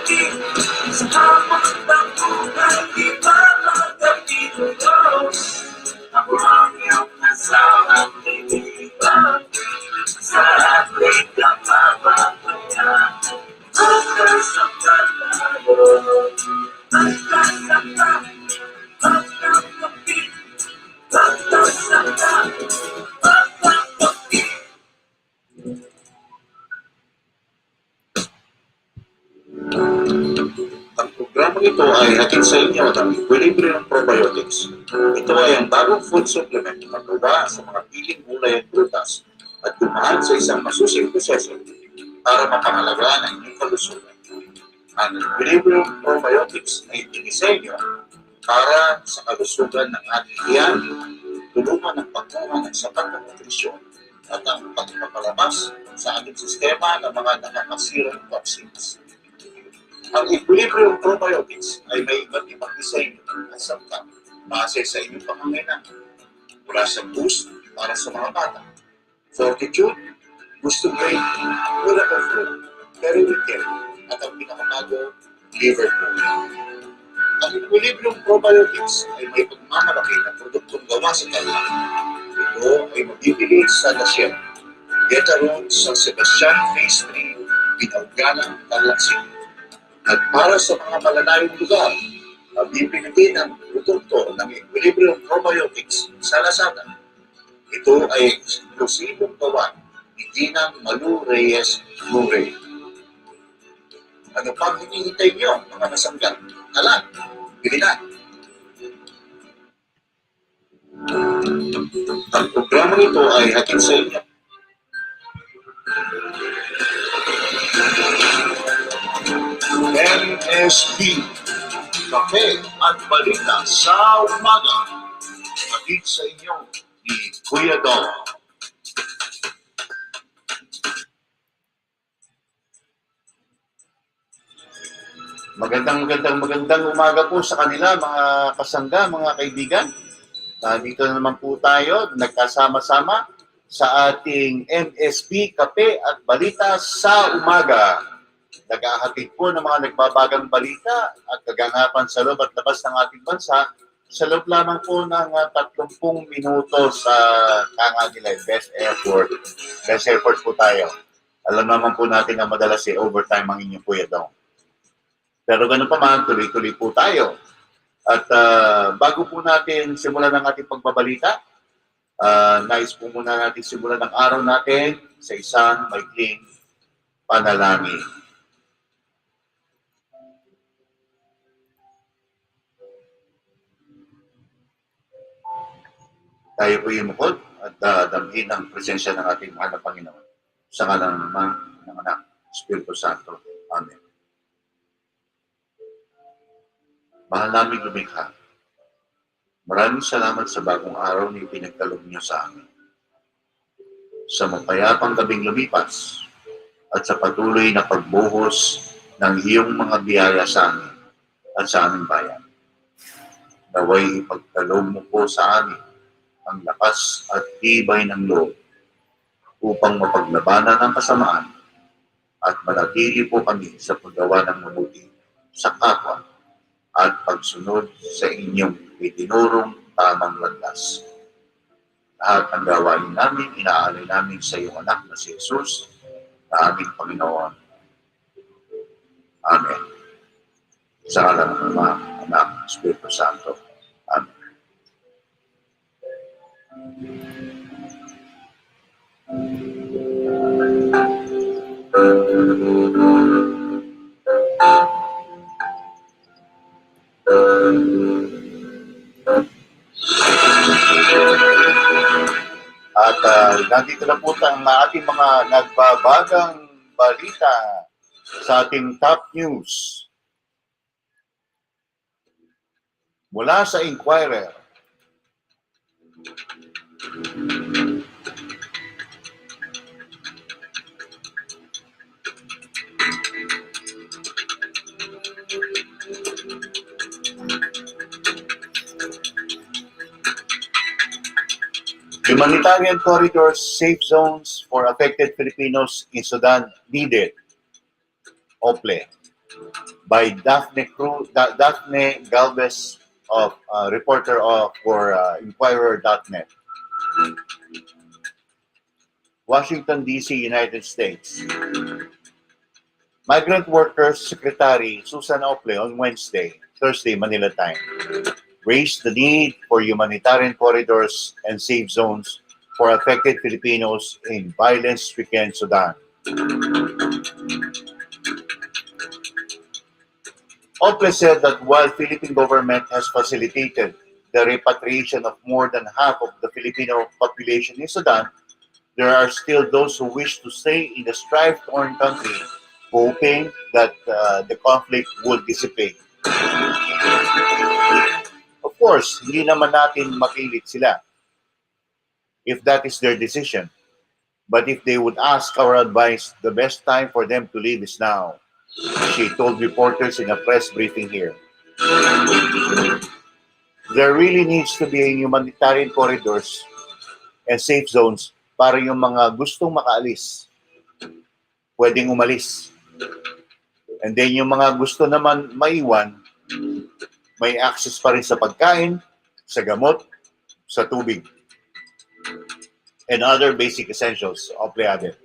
Sa hamon ng buhay, di ba magkapito? Ako ang iyong kasama, kaibigan. Sa ating kapapagpayan, hanggang sa paglayo. Hanggang sa pagkakapit, hanggang sa pagkakapit. Ang programang ito ay hatid sa inyo ng Equilibrium Probiotics. Ito ay ang bagong food supplement na gawa sa mga piling gulay at prutas at dumaan sa isang masusing proseso para mapangalagaan ang inyong kalusugan. Ang Equilibrium Probiotics ay dinisenyo para sa kalusugan ng ating tiyan, tulungan ng pagkuha ng sapat na nutrisyon at ang pagpapalabas sa ating sistema ng mga nakakasirang toxins. Ang Equilibrium Probiotics ay may iba't ibang disenyo at sangkap base sa inyong pangangailangan. Mula sa boost para sa mga bata, fortitude, boost to brain, miracle fruit, periwinkle, at ang pinakabago, liver food. Ang Equilibrium Probiotics ay may pagmamalaki na produktong gawa sa talak. Ito ay mabibili sa Lasien, Geta Road, San Sebastian, Phase 3, Binaugalang, Tarlac City. At para sa mga malalayong lugar, mabibili din ang produkto ng Equilibrium Probiotics sa Lazada. Ito ay eksklusibong gawa ni Dinang Malu Reyes Murray. Ano pang hinihintay niyo, mga kasanggan? Tala, bili na! Ang programang ito ay hatid sa inyo. MSB, Kape at Balita sa Umaga. Hatid sa inyo ni Kuya Dong. Magandang umaga po sa kanila, mga kasangga, mga kaibigan. Dito na naman po tayo, nagkasama-sama sa ating MSB Kape at Balita sa Umaga. Naghahatid po ng mga nagbabagang balita at kaganapan sa loob at labas ng ating bansa sa loob lamang po ng 30 minuto sa nila, best effort. Best effort po tayo. Alam naman po natin na madalas overtime ang inyong Kuya Dong. Pero ganun pa man, tuloy-tuloy po tayo. At bago po natin simulan ang ating pagbabalita, nais po muna natin simulan ang araw natin sa isang maikling panalangin. Tayo po yumukod at damhin ang presensya ng ating mahal na Panginoon. Sa ngalan ng Ama, ng Anak, Espiritu Santo. Amen. Mahal naming lumikha, maraming salamat sa bagong araw na ipinagkaloob niyo sa amin. Sa mapayapang gabing lumipas at sa patuloy na pagbuhos ng iyong mga biyaya sa amin at sa aming bayan. Naway ipagkaloob mo po sa amin ang lakas at tibay ng loob upang mapaglabanan ang kasamaan at manatili po kami sa paggawa ng mabuti sa kapwa at pagsunod sa inyong itinurong tamang landas. Lahat ng gawain namin, inaalay namin sa iyong anak na si Jesus, na aming Panginoon. Amen. Sa ngalan ng Ama, Anak, Espiritu Santo. Amen. At nandito na po ang ating mga nagbabagang balita sa ating top news. Mula sa Inquirer, humanitarian corridors, safe zones for affected Filipinos in Sudan needed. OPLE. by Daphne Galvez, of reporter for Inquirer.net, Washington, D.C., United States. Migrant Workers Secretary Susan Ople on Thursday, Manila time, raised the need for humanitarian corridors and safe zones for affected Filipinos in violence-stricken Sudan. Ople said that while Philippine government has facilitated the repatriation of more than half of the Filipino population in Sudan, there are still those who wish to stay in the strife-torn country, hoping that the conflict would dissipate. Of course, hindi naman natin mapilit sila if that is their decision. But if they would ask our advice, the best time for them to leave is now, she told reporters in a press briefing here. There really needs to be humanitarian corridors and safe zones para yung mga gustong makaalis, pwedeng umalis. And then yung mga gusto naman maiwan, may access pa rin sa pagkain, sa gamot, sa tubig, and other basic essentials, Ople added.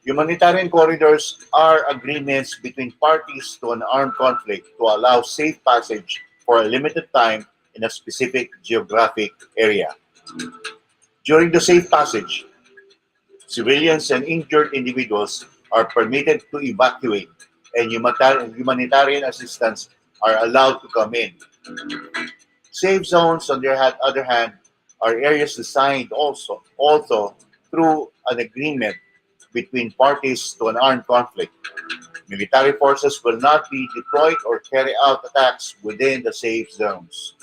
Humanitarian corridors are agreements between parties to an armed conflict to allow safe passage for a limited time in a specific geographic area. During the safe passage, civilians and injured individuals are permitted to evacuate, and humanitarian assistance are allowed to come in. Safe zones, on the other hand, are areas designed also through an agreement between parties to an armed conflict. Military forces will not be deployed or carry out attacks within the safe zones.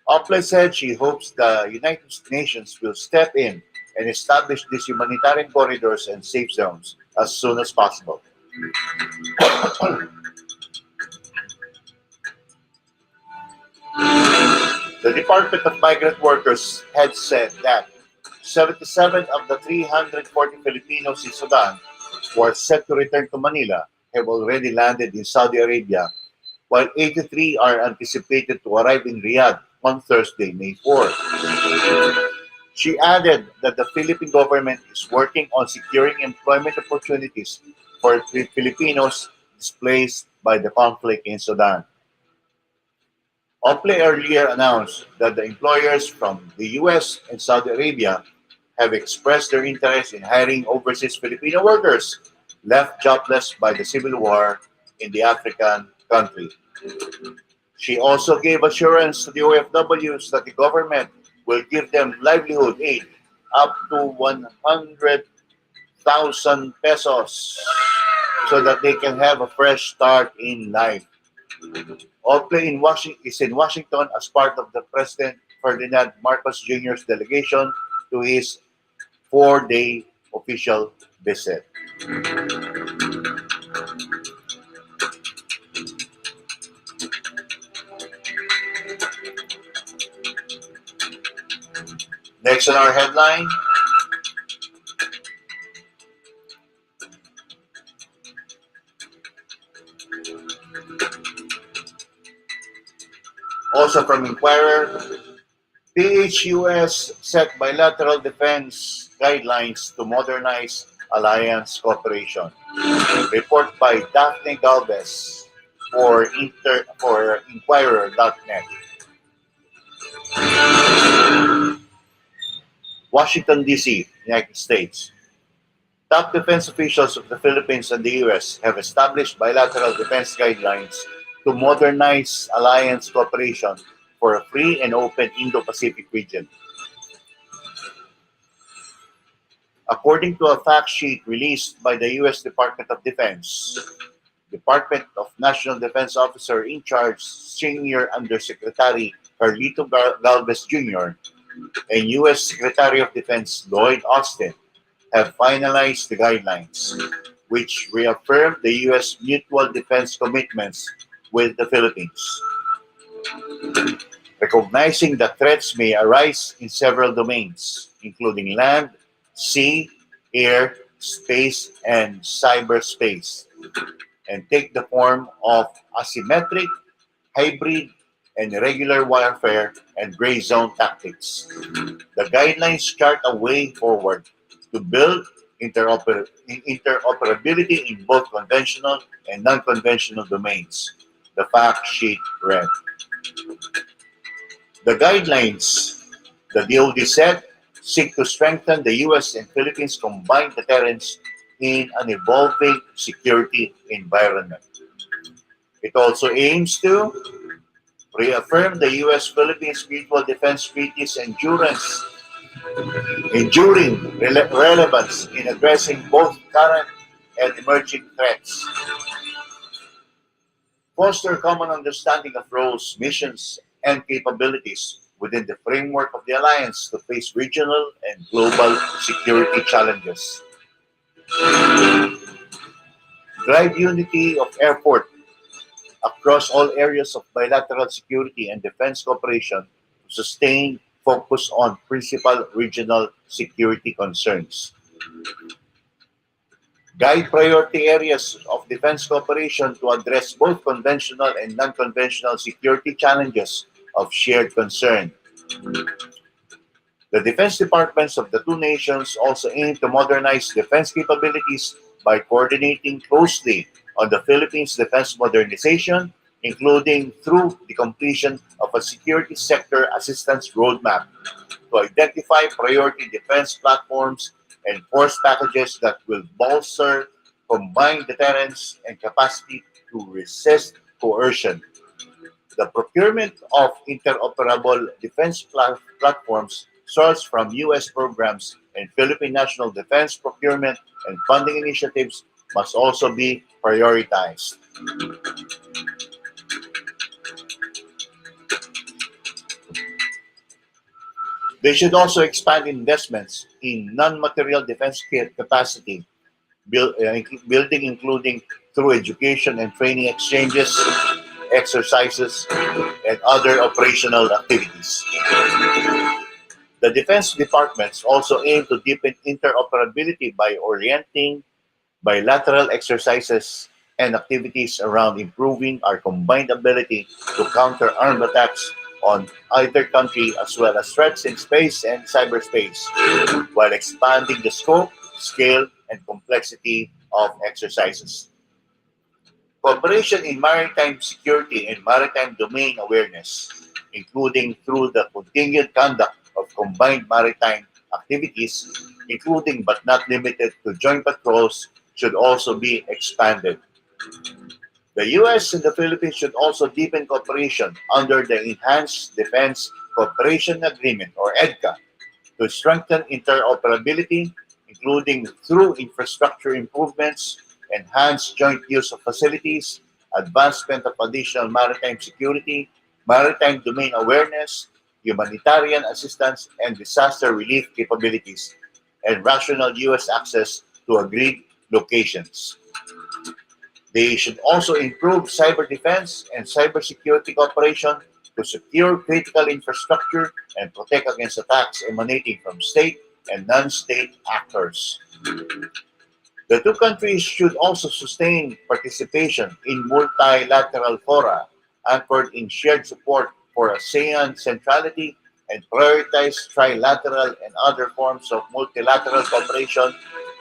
Ople said she hopes the United Nations will step in and establish these humanitarian corridors and safe zones as soon as possible. The Department of Migrant Workers had said that 77 of the 340 Filipinos in Sudan who are set to return to Manila have already landed in Saudi Arabia, while 83 are anticipated to arrive in Riyadh on Thursday, May 4th. She added that the Philippine government is working on securing employment opportunities for Filipinos displaced by the conflict in Sudan. Ople earlier announced that the employers from the US and Saudi Arabia have expressed their interest in hiring overseas Filipino workers left jobless by the civil war in the African country. She also gave assurance to the OFWs that the government will give them livelihood aid up to 100,000 pesos so that they can have a fresh start in life. Ople is in Washington as part of the President Ferdinand Marcos Jr.'s delegation to his 4-day official visit. Next on our headline, also from Inquirer, PHUS set bilateral defense guidelines to modernize alliance cooperation. Report by Daphne Galvez for Inquirer.net. Washington, D.C., United States. Top defense officials of the Philippines and the U.S. have established bilateral defense guidelines to modernize alliance cooperation for a free and open Indo-Pacific region. According to a fact sheet released by the U.S. Department of Defense, Department of National Defense Officer in Charge Senior Undersecretary Carlito Galvez Jr. and U.S. Secretary of Defense Lloyd Austin have finalized the guidelines, which reaffirm the U.S. mutual defense commitments with the Philippines, recognizing that threats may arise in several domains, including land, sea, air, space, and cyberspace, and take the form of asymmetric, hybrid, and irregular warfare and gray zone tactics. The guidelines chart a way forward to build interoperability in both conventional and non-conventional domains. The fact sheet read. The guidelines the DoD set seek to strengthen the U.S. and Philippines' combined deterrence in an evolving security environment. It also aims to reaffirm the U.S.-Philippines Mutual Defense Treaty's enduring relevance in addressing both current and emerging threats, foster common understanding of roles, missions, and capabilities within the framework of the alliance to face regional and global security challenges, drive unity of effort across all areas of bilateral security and defense cooperation to sustain focus on principal regional security concerns, guide priority areas of defense cooperation to address both conventional and non-conventional security challenges of shared concern. The defense departments of the two nations also aim to modernize defense capabilities by coordinating closely on the Philippines' defense modernization, including through the completion of a security sector assistance roadmap to identify priority defense platforms and force packages that will bolster combined deterrence and capacity to resist coercion. The procurement of interoperable defense platforms sourced from U.S. programs and Philippine national defense procurement and funding initiatives must also be prioritized. They should also expand investments in non-material defense capacity building, including through education and training exchanges, exercises, and other operational activities. The defense departments also aim to deepen interoperability by orienting bilateral exercises and activities around improving our combined ability to counter armed attacks on either country as well as threats in space and cyberspace, while expanding the scope, scale, and complexity of exercises. Cooperation in maritime security and maritime domain awareness, including through the continued conduct of combined maritime activities, including but not limited to joint patrols, should also be expanded. The U.S. and the Philippines should also deepen cooperation under the Enhanced Defense Cooperation Agreement, or EDCA, to strengthen interoperability, including through infrastructure improvements, enhanced joint use of facilities, advancement of additional maritime security, maritime domain awareness, humanitarian assistance, and disaster relief capabilities, and rational U.S. access to agreed locations. They should also improve cyber defense and cybersecurity cooperation to secure critical infrastructure and protect against attacks emanating from state and non-state actors. The two countries should also sustain participation in multilateral fora anchored in shared support for ASEAN centrality and prioritize trilateral and other forms of multilateral cooperation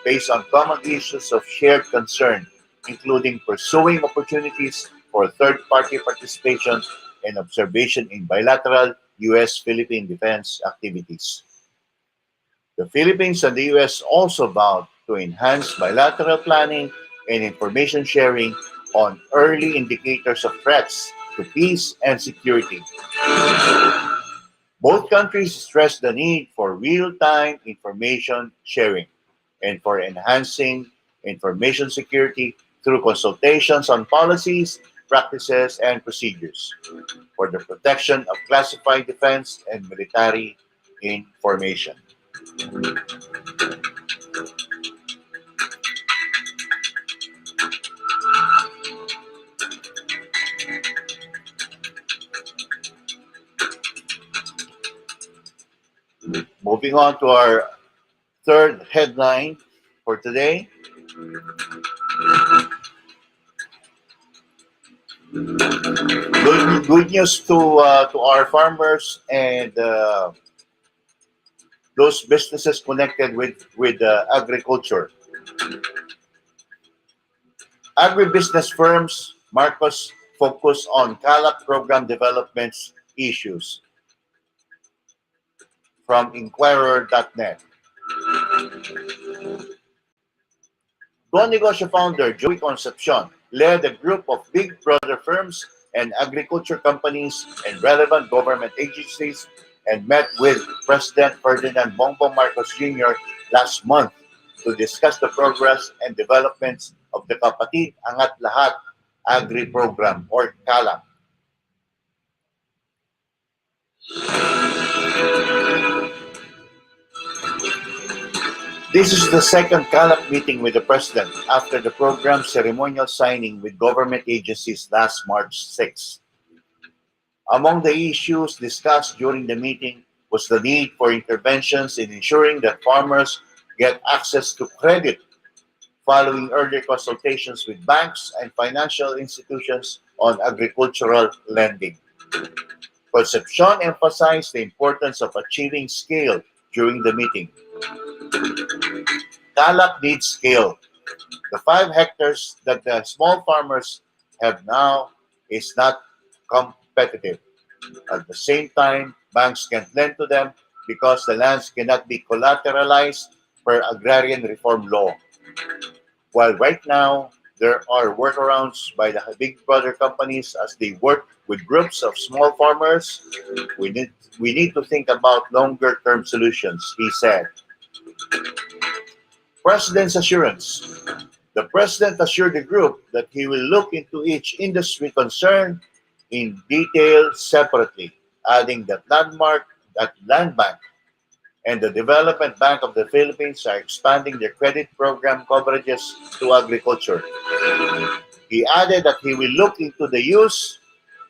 based on common issues of shared concern, including pursuing opportunities for third-party participation and observation in bilateral U.S.-Philippine defense activities. The Philippines and the U.S. also vowed to enhance bilateral planning and information sharing on early indicators of threats to peace and security. Both countries stressed the need for real-time information sharing and for enhancing information security through consultations on policies, practices, and procedures for the protection of classified defense and military information. Moving on to our third headline for today. Good news to our farmers and those businesses connected with agriculture. Agribusiness firms, Marcos, focus on CALAP program developments issues from Inquirer.net. Go Negosyo founder Joey Concepcion led a group of Big Brother firms and agriculture companies and relevant government agencies and met with President Ferdinand Bongbong Marcos Jr. last month to discuss the progress and developments of the Kapatid Angat Lahat Agri Program or CALAP. This is the second CALAP meeting with the President after the program's ceremonial signing with government agencies last March 6. Among the issues discussed during the meeting was the need for interventions in ensuring that farmers get access to credit following earlier consultations with banks and financial institutions on agricultural lending. Concepcion emphasized the importance of achieving scale during the meeting. CALAP needs scale. The 5 hectares that the small farmers have now is not competitive. At the same time, banks can't lend to them because the lands cannot be collateralized per agrarian reform law. While right now, there are workarounds by the big brother companies as they work with groups of small farmers, we need, we need to think about longer term solutions, he said. President's assurance. The president assured the group that he will look into each industry concern in detail separately, adding that Land Bank and the Development Bank of the Philippines are expanding their credit program coverages to agriculture. He added that he will look into the use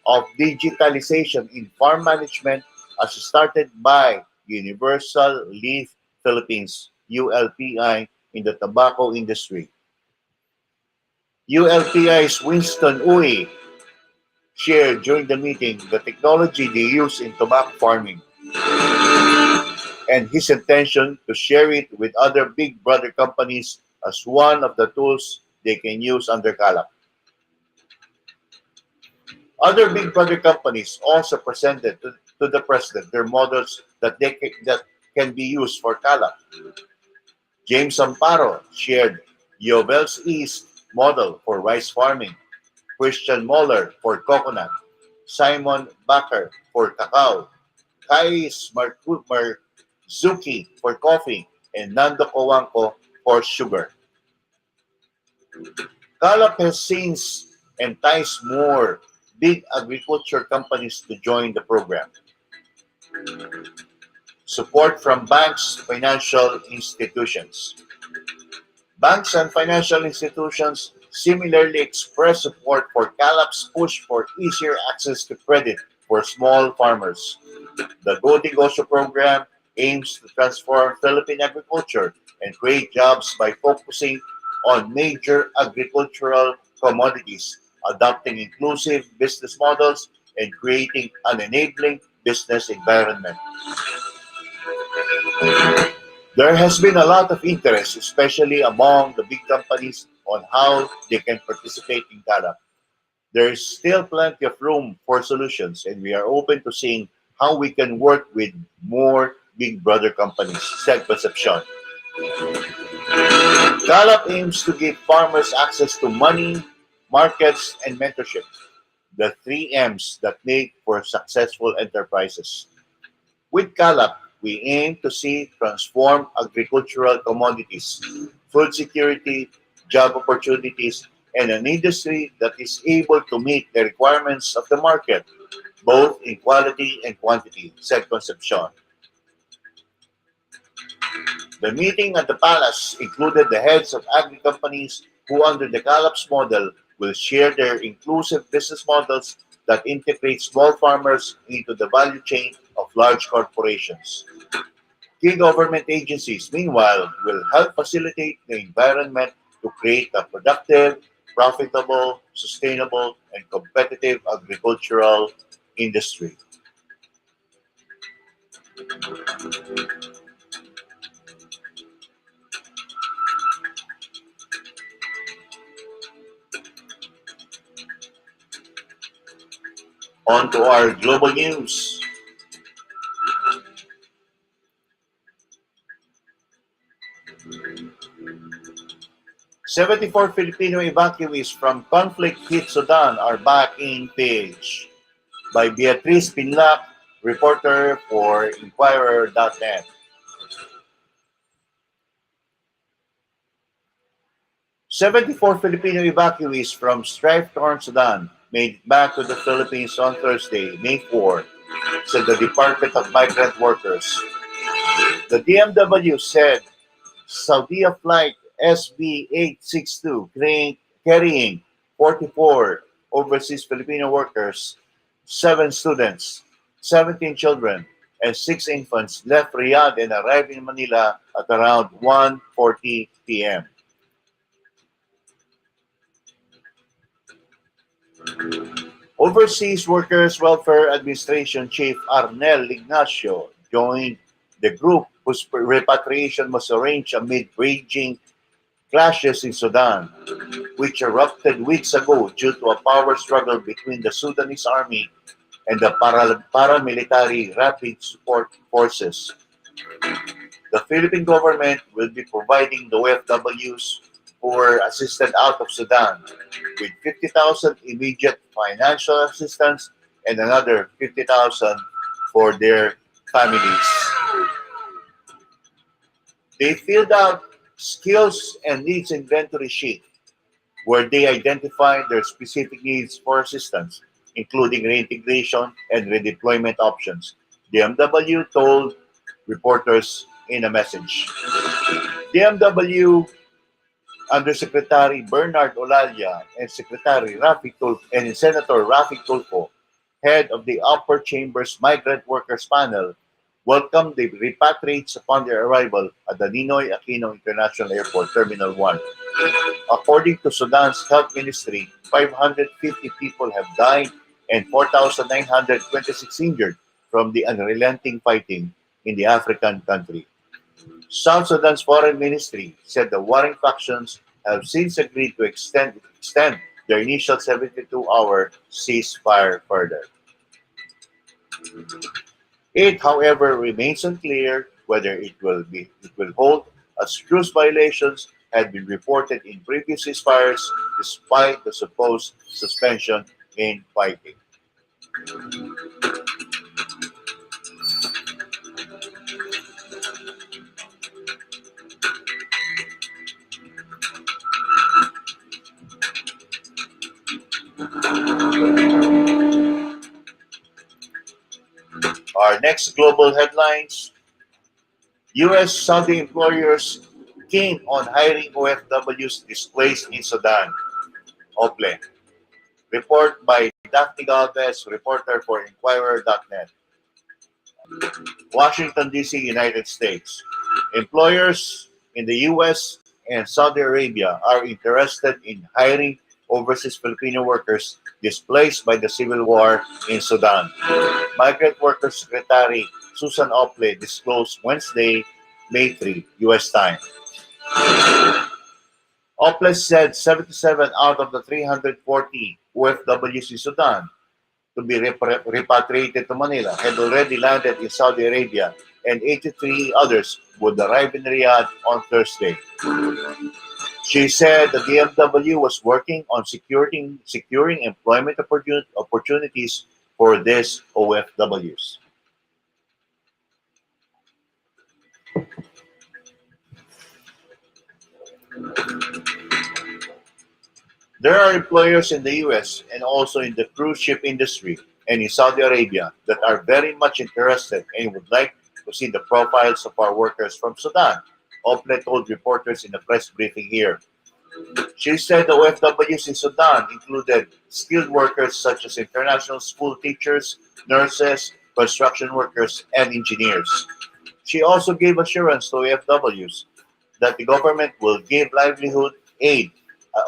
of digitalization in farm management as started by Universal Leaf Philippines, ULPI, in the tobacco industry. ULPI's Winston Uy shared during the meeting the technology they use in tobacco farming and his intention to share it with other big brother companies as one of the tools they can use under CALAP. Other big brother companies also presented to the president their models that can be used for CALAP. James Amparo shared Yovel's East model for rice farming, Christian Moller for coconut, Simon Bakker for cacao, Kais Marzuki for coffee, and Nando Coanco for sugar. CALAP has since enticed more big agriculture companies to join the program. Support from banks, financial institutions. Banks and financial institutions similarly express support for CALAP's push for easier access to credit for small farmers. The Go Negosyo program aims to transform Philippine agriculture and create jobs by focusing on major agricultural commodities, adopting inclusive business models, and creating an enabling business environment. There has been a lot of interest, especially among the big companies, on how they can participate in CALAP. There is still plenty of room for solutions, and we are open to seeing how we can work with more big brother companies, said Concepcion. CALAP aims to give farmers access to money, markets, and mentorship, the 3 M's that make for successful enterprises. With CALAP, we aim to see transform agricultural commodities, food security, job opportunities, and an industry that is able to meet the requirements of the market, both in quality and quantity, said Concepcion. The meeting at the palace included the heads of agri companies who, under the CALAP's model, will share their inclusive business models that integrate small farmers into the value chain of large corporations. Key government agencies, meanwhile, will help facilitate the environment to create a productive, profitable, sustainable, and competitive agricultural industry. On to our global news. 74 Filipino evacuees from conflict-hit Sudan are back in PH. By Beatrice Pinlac, reporter for Inquirer.net. 74 Filipino evacuees from strife-torn Sudan made it back to the Philippines on Thursday, May 4, said the Department of Migrant Workers. The DMW said Saudia flight SB-862 carrying 44 overseas Filipino workers, 7 students, 17 children, and 6 infants left Riyadh and arrived in Manila at around 1:40 p.m. Overseas Workers Welfare Administration Chief Arnel Ignacio joined the group whose repatriation was arranged amid raging clashes in Sudan, which erupted weeks ago due to a power struggle between the Sudanese army and the paramilitary Rapid Support Forces. The Philippine government will be providing the OFWs who were assisted out of Sudan with 50,000 immediate financial assistance and another 50,000 for their families. They filled out skills and needs inventory sheet where they identified their specific needs for assistance, including reintegration and redeployment options. The MW told reporters in a message. DMW Undersecretary Bernard Olalia and Secretary Rafi Tulfo and Senator Rafi Tulfo, head of the Upper Chamber's Migrant Workers Panel, welcomed the repatriates upon their arrival at the Ninoy Aquino International Airport, Terminal 1. According to Sudan's health ministry, 550 people have died and 4,926 injured from the unrelenting fighting in the African country. South Sudan's foreign ministry said the warring factions have since agreed to extend their initial 72-hour ceasefire further. It, however, remains unclear whether it will hold, as truce violations had been reported in previous ceasefires despite the supposed suspension in fighting. Our next global headlines: U.S. Saudi employers keen on hiring OFWs displaced in Sudan. OPLE. Report by Daphne Galvez, reporter for Inquirer.net. Washington, D.C., United States. Employers in the U.S. and Saudi Arabia are interested in hiring overseas Filipino workers displaced by the civil war in Sudan. Migrant Workers Secretary Susan Ople disclosed Wednesday, May 3, U.S. time. Ople said 77 out of the 340 OFWs in Sudan to be repatriated to Manila had already landed in Saudi Arabia, and 83 others would arrive in Riyadh on Thursday. She said the DMW was working on securing employment opportunities for these OFWs. There are employers in the US and also in the cruise ship industry and in Saudi Arabia that are very much interested and would like to see the profiles of our workers from Sudan, Ople told reporters in a press briefing here. She said the OFWs in Sudan included skilled workers such as international school teachers, nurses, construction workers, and engineers. She also gave assurance to OFWs that the government will give livelihood aid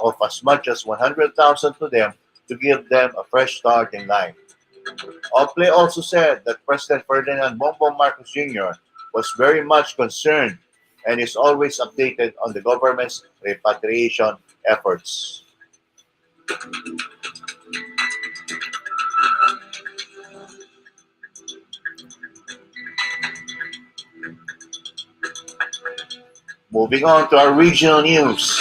of as much as 100,000 to them to give them a fresh start in life. Ople also said that President Ferdinand Bongbong Marcos Jr. was very much concerned and is always updated on the government's repatriation efforts. Moving on to our regional news.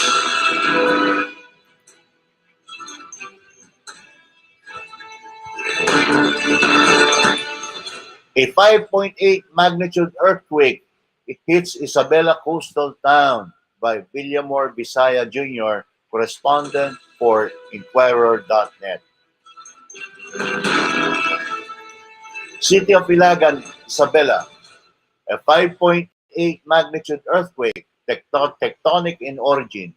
A 5.8 magnitude earthquake it hits Isabela coastal town by Villamor Bisaya Jr., correspondent for Inquirer.net. City of Ilagan, Isabela. A 5.8 magnitude earthquake, tectonic in origin,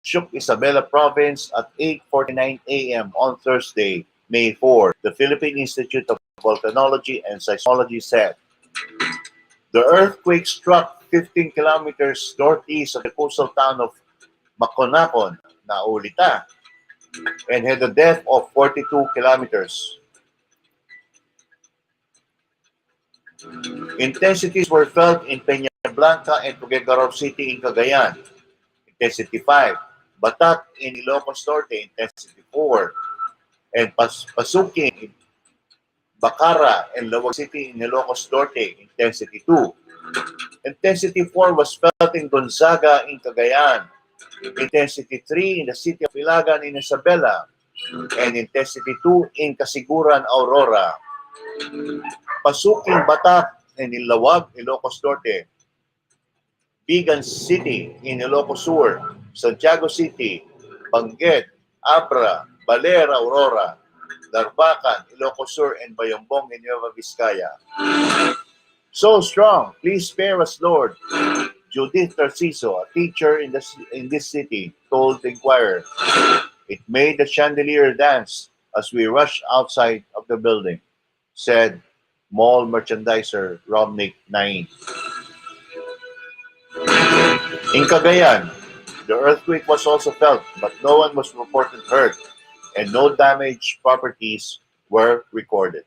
shook Isabela province at 8:49 a.m. on Thursday, May 4, the Philippine Institute of Volcanology and Seismology said. The earthquake struck 15 kilometers northeast of the coastal town of Maconacon, Naulita, and had a depth of 42 kilometers. Intensities were felt in Peña Blanca and Tuguegarao City in Cagayan, intensity 5, Batat in Ilocos Norte, intensity 4, and Pasuking, Bacara, and Lawag City in Ilocos Norte, intensity 2. Intensity 4 was felt in Gonzaga in Cagayan, intensity 3 in the city of Ilagan in Isabela, and intensity 2 in Kasiguran, Aurora. Pasuking, Batak, and Lawag, Ilocos Norte. Bigan City in Ilocos Sur, Santiago City, Banguet, Abra, Baler, Aurora, Darbacan, Ilocos Sur, and Bayambong in Nueva Vizcaya. So strong, please spare us, Lord. Judith Tarciso, a teacher in this city, told the Inquirer. It made the chandelier dance as we rushed outside of the building, said mall merchandiser Romnick Nain. In Cagayan, the earthquake was also felt, but no one was reported hurt and no damaged properties were recorded.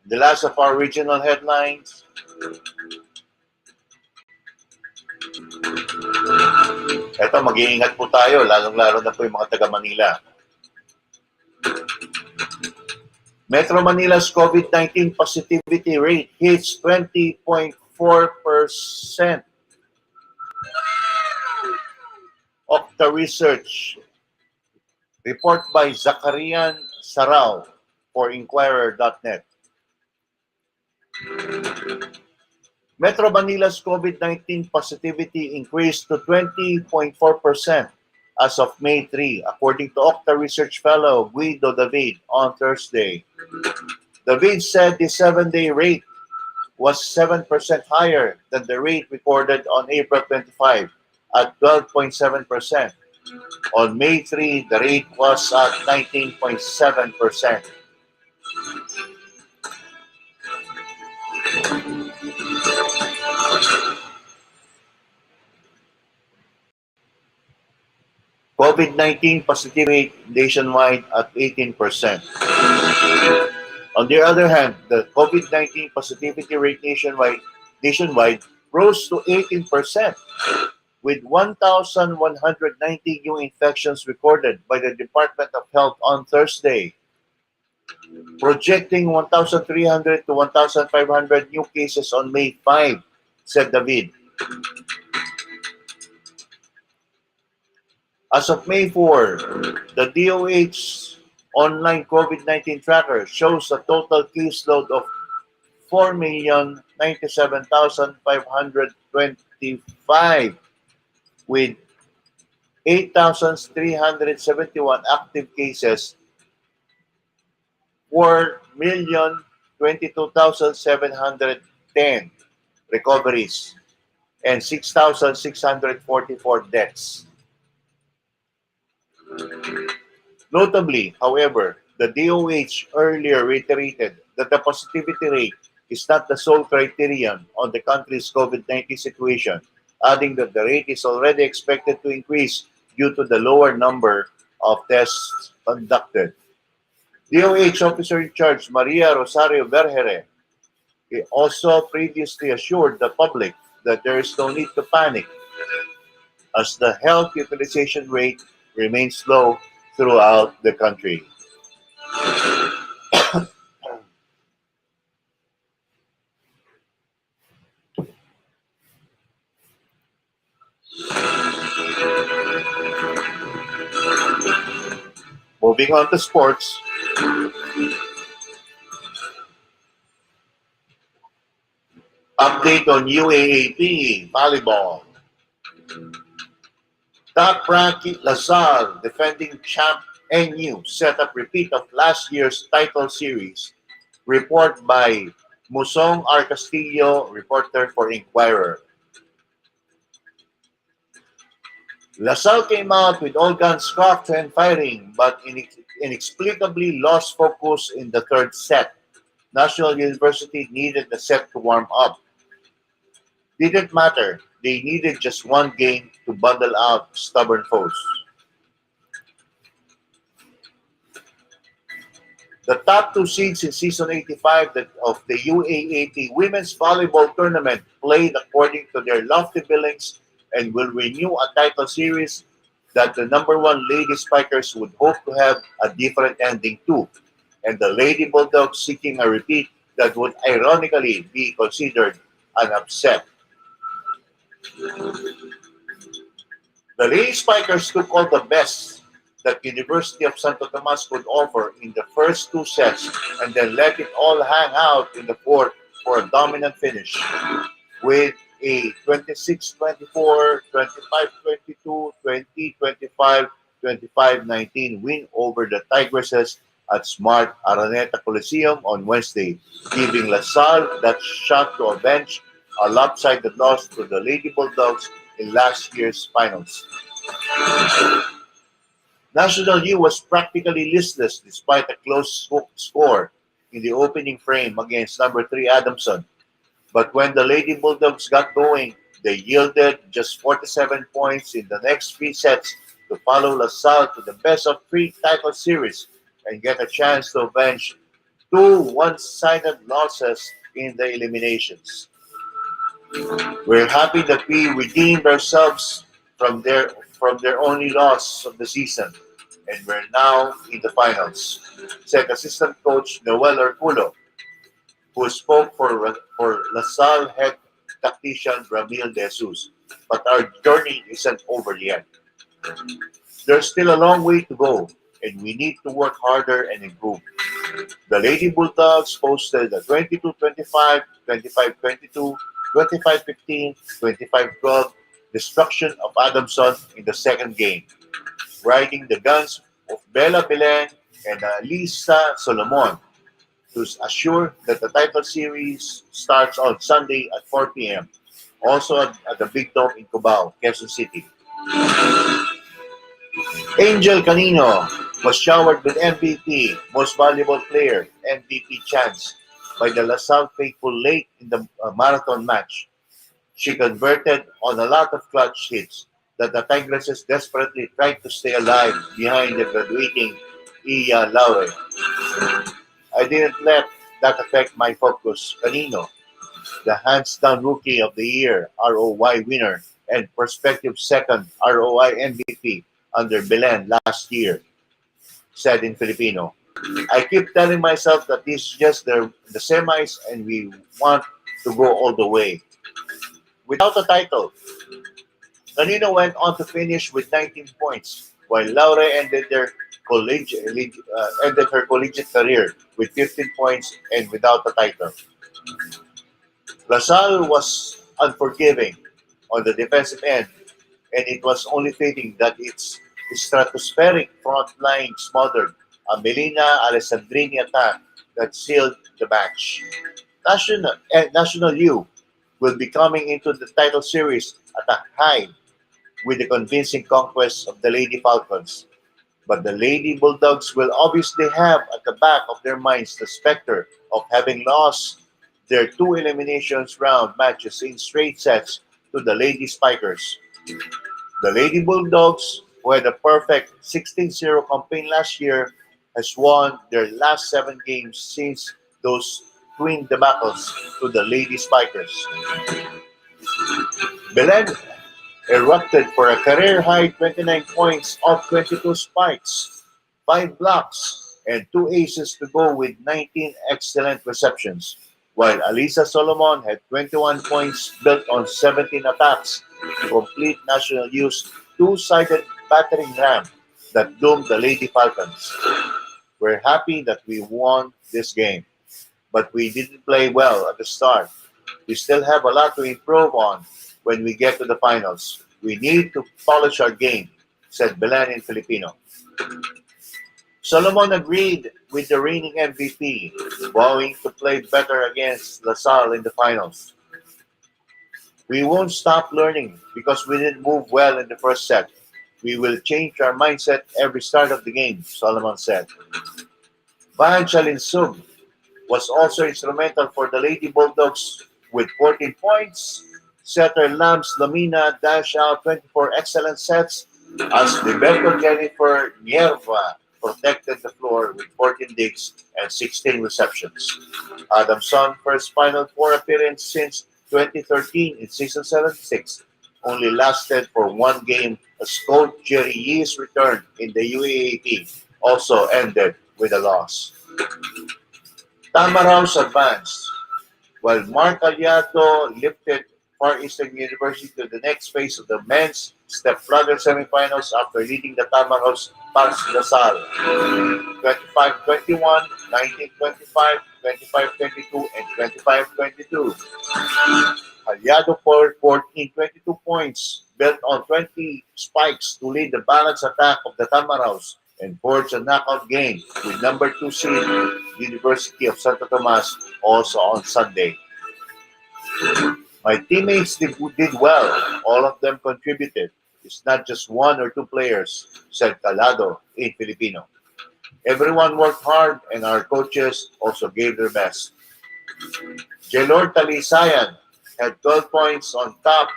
The last of our regional headlines. Eto, mag-iingat po tayo, lalong-lalo na po yung mga taga Manila. Metro Manila's COVID-19 positivity rate hits 20.4%. Octa Research. Report by Zakarian Sarao for Inquirer.net. Metro Manila's COVID-19 positivity increased to 20.4% as of May 3, according to Octa Research Fellow Guido David on Thursday. David said the 7-day rate was 7% higher than the rate recorded on April 25 at 12.7%. On May 3, the rate was at 19.7%. COVID-19 positivity rate nationwide at 18%. On the other hand, the COVID-19 positivity rate nationwide rose to 18%, with 1,190 new infections recorded by the Department of Health on Thursday, projecting 1,300 to 1,500 new cases on May 5, said David. As of May 4, the DOH online COVID-19 tracker shows a total caseload of 4,097,525 with 8,371 active cases, 4,022,710 recoveries and 6,644 deaths. Notably, however, the DOH earlier reiterated that the positivity rate is not the sole criterion on the country's COVID-19 situation, adding that the rate is already expected to increase due to the lower number of tests conducted. DOH Officer in Charge Maria Rosario Vergere also previously assured the public that there is no need to panic as the health utilization rate remains low throughout the country. Moving on to sports, update on UAAP volleyball. Top-ranked LaSalle, defending champ NU, set up repeat of last year's title series. Report by Musong R. Castillo, reporter for Inquirer. LaSalle came out with all guns cocked and firing, but inexplicably lost focus in the third set. National University needed the set to warm up. Didn't matter. They needed just one game to bundle out stubborn foes. The top two seeds in season 85 of the UAAP Women's Volleyball Tournament played according to their lofty billings and will renew a title series that the number one Lady Spikers would hope to have a different ending to, and the Lady Bulldogs seeking a repeat that would ironically be considered an upset. The Lady Spikers took all the best that University of Santo Tomas could offer in the first two sets and then let it all hang out in the fourth for a dominant finish with a 26-24, 25-22, 20-25, 25-19 win over the Tigresses at Smart Araneta Coliseum on Wednesday, giving LaSalle that shot to avenge a lopsided loss to the Lady Bulldogs in last year's finals. National U was practically listless despite a close score in the opening frame against number 3 Adamson. But when the Lady Bulldogs got going, they yielded just 47 points in the next three sets to follow LaSalle to the best of three title series and get a chance to avenge two one-sided losses in the eliminations. We're happy that we redeemed ourselves from their only loss of the season, and we're now in the finals, said assistant coach Noel Herculo, who spoke for LaSalle head tactician Ramil De Jesus. But our journey isn't over yet. There's still a long way to go, and we need to work harder and improve. The Lady Bulldogs posted a 22-25, 25-22, 25-15, 25-12 destruction of Adamson in the second game, riding the guns of Bella Belen and Lisa Solomon to assure that the title series starts on Sunday at 4 p.m. Also at the Big Dome in Cubao, Quezon City. Angel Canino was showered with MVP, Most Valuable Player, MVP chance by the LaSalle faithful late in the marathon match. She converted on a lot of clutch hits that the Tigresses desperately tried to stay alive behind the graduating Iya Laure. I didn't let that affect my focus. Canino, the hands-down Rookie of the Year ROY winner and prospective second ROI MVP under Belen last year, said in Filipino. I keep telling myself that this is just the semis and we want to go all the way. Without a title, Canino went on to finish with 19 points, while Laure ended her collegiate career with 15 points and without a title. LaSalle was unforgiving on the defensive end, and it was only fitting that its stratospheric front line smothered a Melina Alessandrini attack that sealed the match. National U will be coming into the title series at a high with the convincing conquest of the Lady Falcons. But the Lady Bulldogs will obviously have at the back of their minds the specter of having lost their two eliminations round matches in straight sets to the Lady Spikers. The Lady Bulldogs, who had a perfect 16-0 campaign last year, has won their last 7 games since those twin debacles to the Lady Spikers. Belen erupted for a career-high 29 points off 22 spikes, 5 blocks, and 2 aces to go with 19 excellent receptions, while Alisa Solomon had 21 points built on 17 attacks to complete National Youth's two-sided battering ram that doomed the Lady Falcons. We're happy that we won this game, but we didn't play well at the start. We still have a lot to improve on when we get to the finals. We need to polish our game, said Belen in Filipino. Solomon agreed with the reigning MVP, vowing to play better against LaSalle in the finals. We won't stop learning because we didn't move well in the first set. We will change our mindset every start of the game, Solomon said. Van Chalinsug was also instrumental for the Lady Bulldogs with 14 points. Setter Lams Lamina dashed out 24 excellent sets as Liberto Jennifer Nierva protected the floor with 14 digs and 16 receptions. Adamson first Final Four appearance since 2013 in season 76 only lasted for 1 game as coach Jerry Yee's return in the UAAP also ended with a loss. Tamaraos advanced, while Mark Aliato lifted Far Eastern University to the next phase of the men's stepbrother semifinals after leading the Tamaraos Pars Lasal 25-21, 19-25, 25-22, and 25-22. Aliado for 14-22 points, built on 20 spikes to lead the balanced attack of the Tamaraos and forge a knockout game with number 2 seed University of Santo Tomas also on Sunday. My teammates did well. All of them contributed. It's not just 1 or 2 players, said Calado in Filipino. Everyone worked hard and our coaches also gave their best. Jelord Talisayan had 12 points on top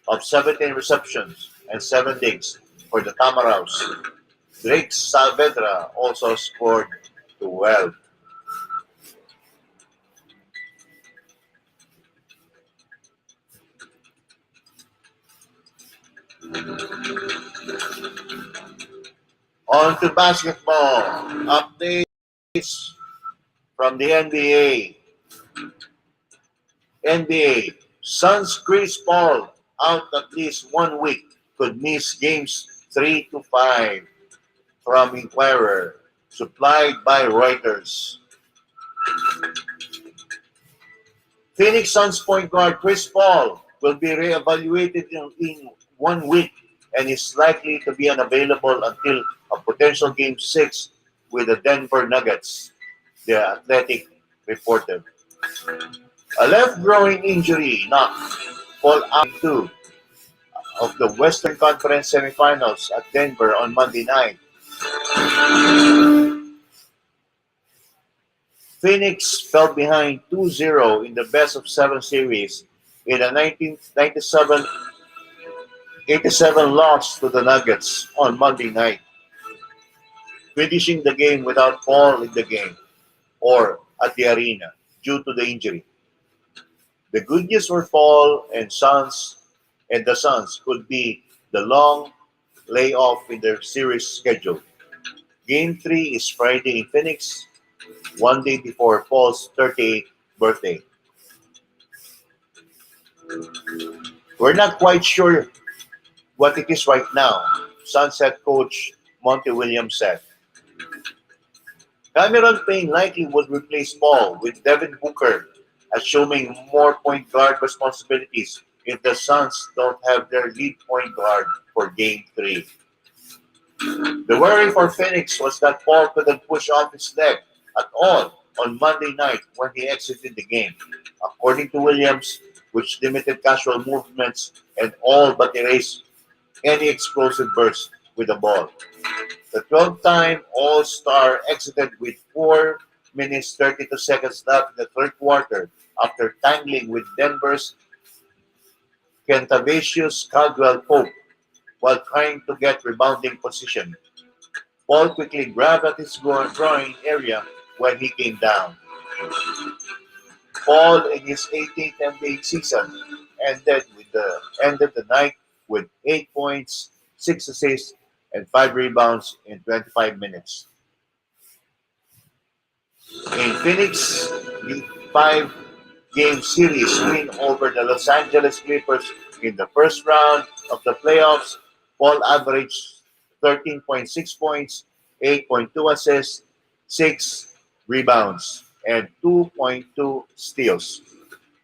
of 17 receptions and 7 digs for the Tamaraos. Drake Saavedra also scored 12. On to basketball. Updates from the NBA. NBA. Suns Chris Paul out at least 1 week. Could miss games 3 to 5 from Inquirer. Supplied by Reuters. Phoenix Suns point guard Chris Paul will be reevaluated in 1 week and is likely to be unavailable until a potential Game 6 with the Denver Nuggets, the Athletic reported. A left groin injury knocked Paul out two of the Western Conference semifinals at Denver on Monday night. Phoenix fell behind 2-0 in the best of 7 series in a 1997-87 loss to the Nuggets on Monday night, finishing the game without Paul in the game or at the arena due to the injury. The good news for Paul and the Suns could be the long layoff in their series schedule. Game 3 is Friday in Phoenix, 1 day before Paul's 38th birthday. We're not quite sure what it is right now, Suns head coach Monty Williams said. Cameron Payne likely would replace Paul with Devin Booker, assuming more point guard responsibilities if the Suns don't have their lead point guard for Game 3. The worry for Phoenix was that Paul couldn't push off his leg at all on Monday night when he exited the game. According to Williams, which limited casual movements and all but erased any explosive burst with the ball. The 12-time All-Star exited with 4 minutes 32 seconds left in the third quarter after tangling with Denver's Kentavious Caldwell Pope while trying to get rebounding position. Paul quickly grabbed at his groin area when he came down. Paul, in his 18th NBA season, ended the night with 8 points, 6 assists, and 5 rebounds in 25 minutes. In Phoenix, the 5-game series win over the Los Angeles Clippers in the first round of the playoffs, Paul averaged 13.6 points, 8.2 assists, 6 rebounds, and 2.2 steals.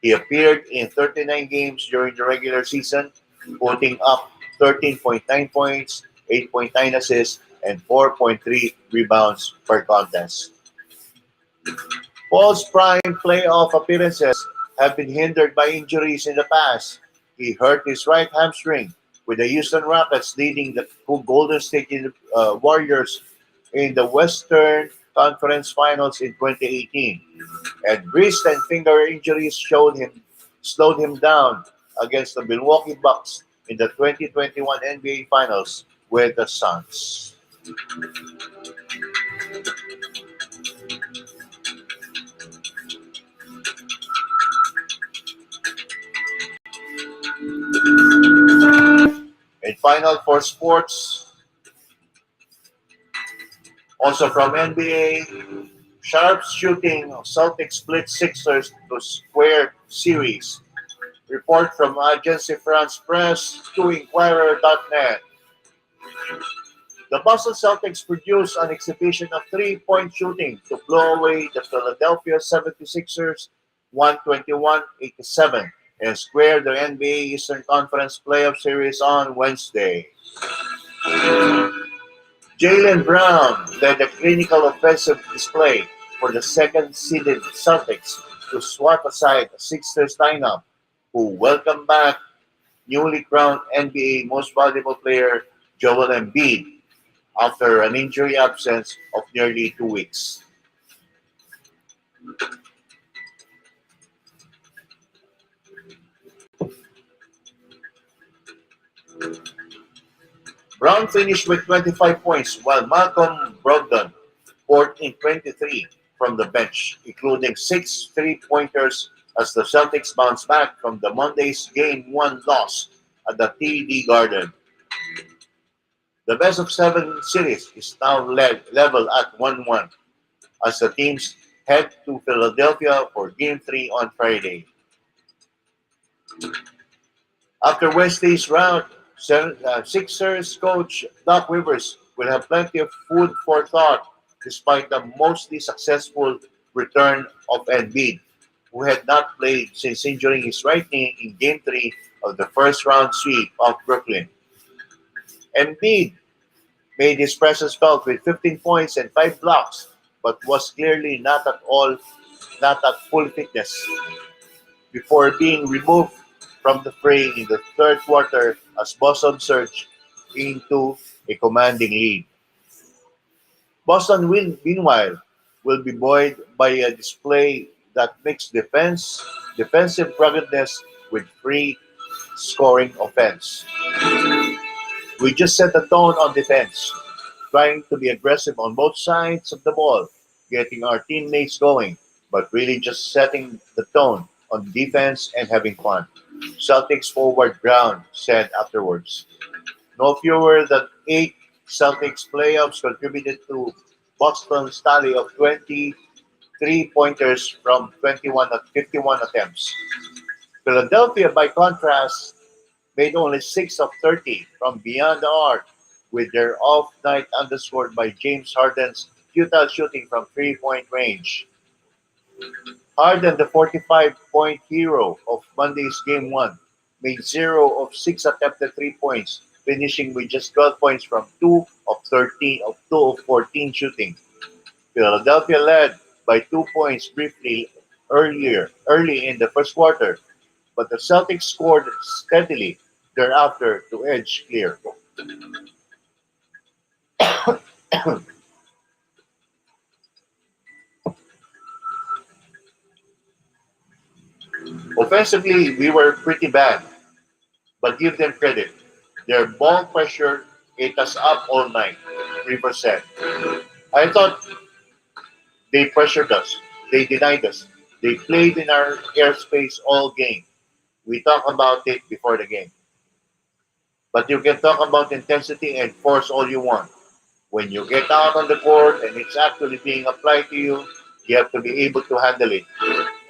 He appeared in 39 games during the regular season, putting up 13.9 points, 8.9 assists, and 4.3 rebounds per contest. Paul's prime playoff appearances have been hindered by injuries in the past. He hurt his right hamstring with the Houston Rockets leading the Golden State Warriors in the Western Conference Finals in 2018. And wrist and finger injuries slowed him down against the Milwaukee Bucks in the 2021 NBA Finals with the Suns. In Final Four sports, also from NBA, sharp shooting Celtics split Sixers to square series. Report from Agence France Press to Inquirer.net. The Boston Celtics produced an exhibition of three-point shooting to blow away the Philadelphia 76ers 121-87 and square the NBA Eastern Conference Playoff Series on Wednesday. Jaylen Brown led a clinical offensive display for the second-seeded Celtics to swat aside a Sixers lineup who welcomed back newly crowned NBA Most Valuable Player Joel Embiid after an injury absence of nearly 2 weeks. Brown finished with 25 points while Malcolm Brogdon scored in 23 from the bench, including 6 three-pointers as the Celtics bounced back from the Monday's Game 1 loss at the TD Garden. The best-of-7 series is now level at 1-1 as the teams head to Philadelphia for Game 3 on Friday. After Wednesday's round, Sixers coach Doc Rivers will have plenty of food for thought despite the mostly successful return of Embiid, who had not played since injuring his right knee in Game 3 of the first-round sweep of Brooklyn. Embiid made his presence felt with 15 points and 5 blocks, but was clearly not at full fitness before being removed from the fray in the third quarter as Boston surged into a commanding lead. Boston, meanwhile, will be buoyed by a display that mixed defensive ruggedness with free scoring offense. We just set the tone on defense, trying to be aggressive on both sides of the ball, getting our teammates going, but really just setting the tone on defense and having fun. Celtics forward Brown said afterwards. No fewer than 8 Celtics playoffs contributed to Boston's tally of 23 pointers from 51 attempts. Philadelphia, by contrast, made only 6 of 30 from beyond the arc, with their off night underscored by James Harden's futile shooting from three-point range. Harden, the 45-point hero of Monday's Game 1, made 0 of 6 attempted 3 points, finishing with just 12 points from 2 of 14 shooting. Philadelphia led by 2 points briefly early in the first quarter, but the Celtics scored steadily thereafter to edge clear. Offensively, we were pretty bad, but give them credit. Their ball pressure ate us up all night, River said. I thought they pressured us. They denied us. They played in our airspace all game. We talk about it before the game. But you can talk about intensity and force all you want. When you get out on the court and it's actually being applied to you, you have to be able to handle it.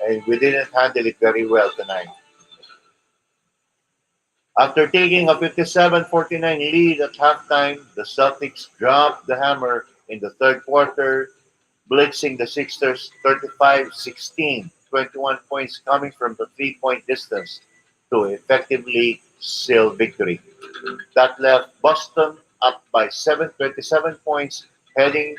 And we didn't handle it very well tonight. After taking a 57-49 lead at halftime, the Celtics dropped the hammer in the third quarter, blitzing the Sixers 35-16, 21 points coming from the three-point distance to effectively seal victory. That left Boston up by 27 points heading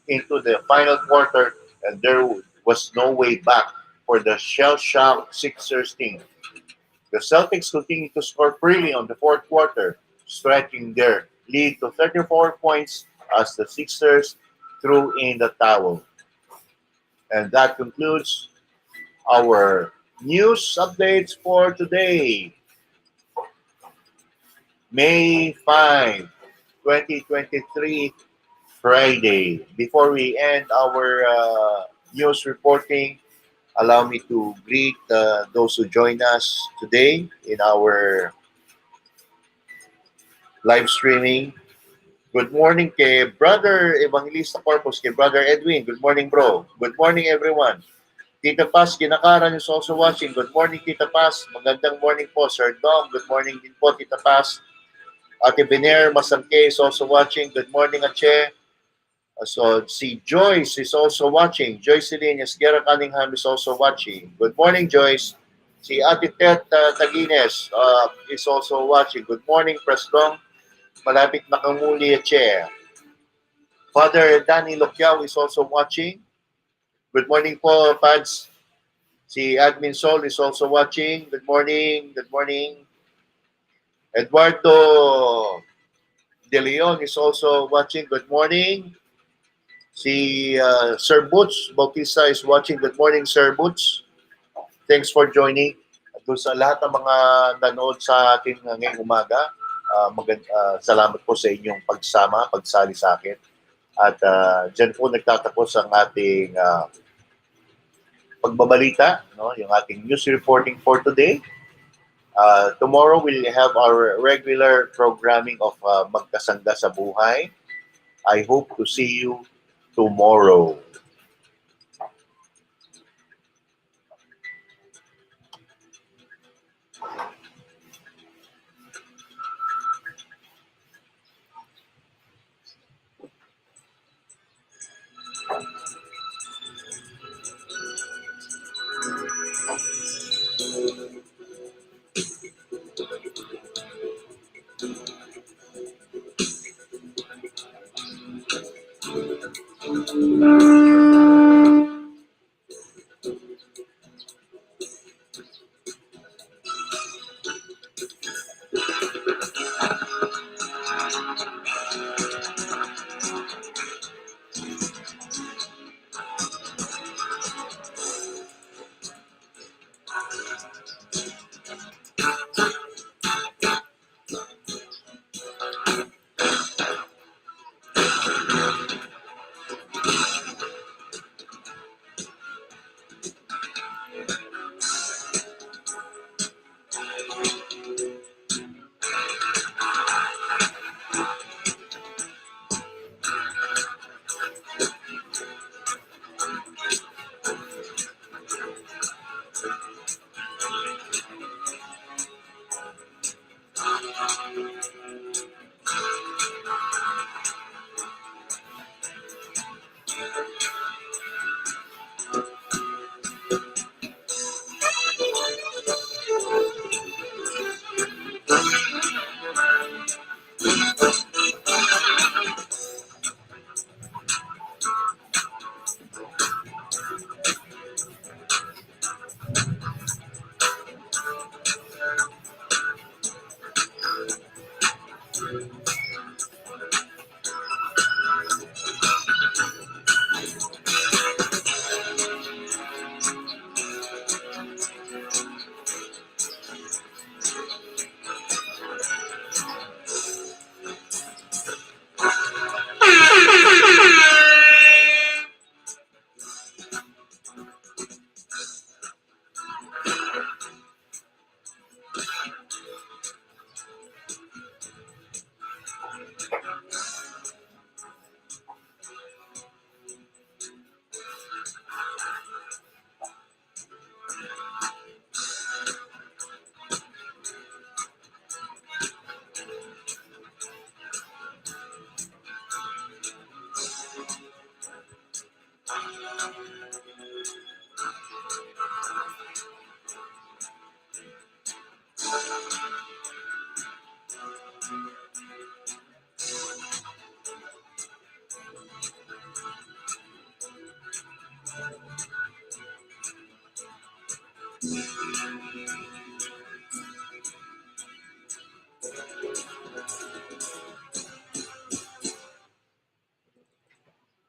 into the final quarter, and there was no way back for the shell-shocked Sixers team. The Celtics continued to score freely on the fourth quarter, stretching their lead to 34 points as the Sixers threw in the towel. And that concludes our news updates for today, May 5, 2023, Friday. Before we end our news reporting, allow me to greet those who join us today in our live streaming. Good morning kay Brother Evangelista Corpus, kay Brother Edwin. Good morning, bro. Good morning, everyone. Tita Paz Ginakaran is also watching. Good morning, Tita Paz. Magandang morning po, Sir Dom. Good morning din po, Tita Paz. Ate Biner Masangke is also watching. Good morning, Ache. So, si Joyce is also watching. Joycelyn Esguerra Cunningham is also watching. Good morning, Joyce. Si Ate Tet Tagines is also watching. Good morning, Presdong. Malapit na kamuli, Ache. Father Danny Lokyao is also watching. Good morning po, Pads. Si Admin Sol is also watching. Good morning. Good morning. Eduardo De Leon is also watching. Good morning. Si Sir Butch Bautista is watching. Good morning, Sir Butch. Thanks for joining. At doon sa lahat ng mga nanood sa atin ngayong umaga, salamat po sa inyong pagsali sa akin. At dyan po nagtatapos ang ating pagbabalita, no? Yung ating news reporting for today. Tomorrow we'll have our regular programming of Magkasangga sa Buhay. I hope to see you tomorrow.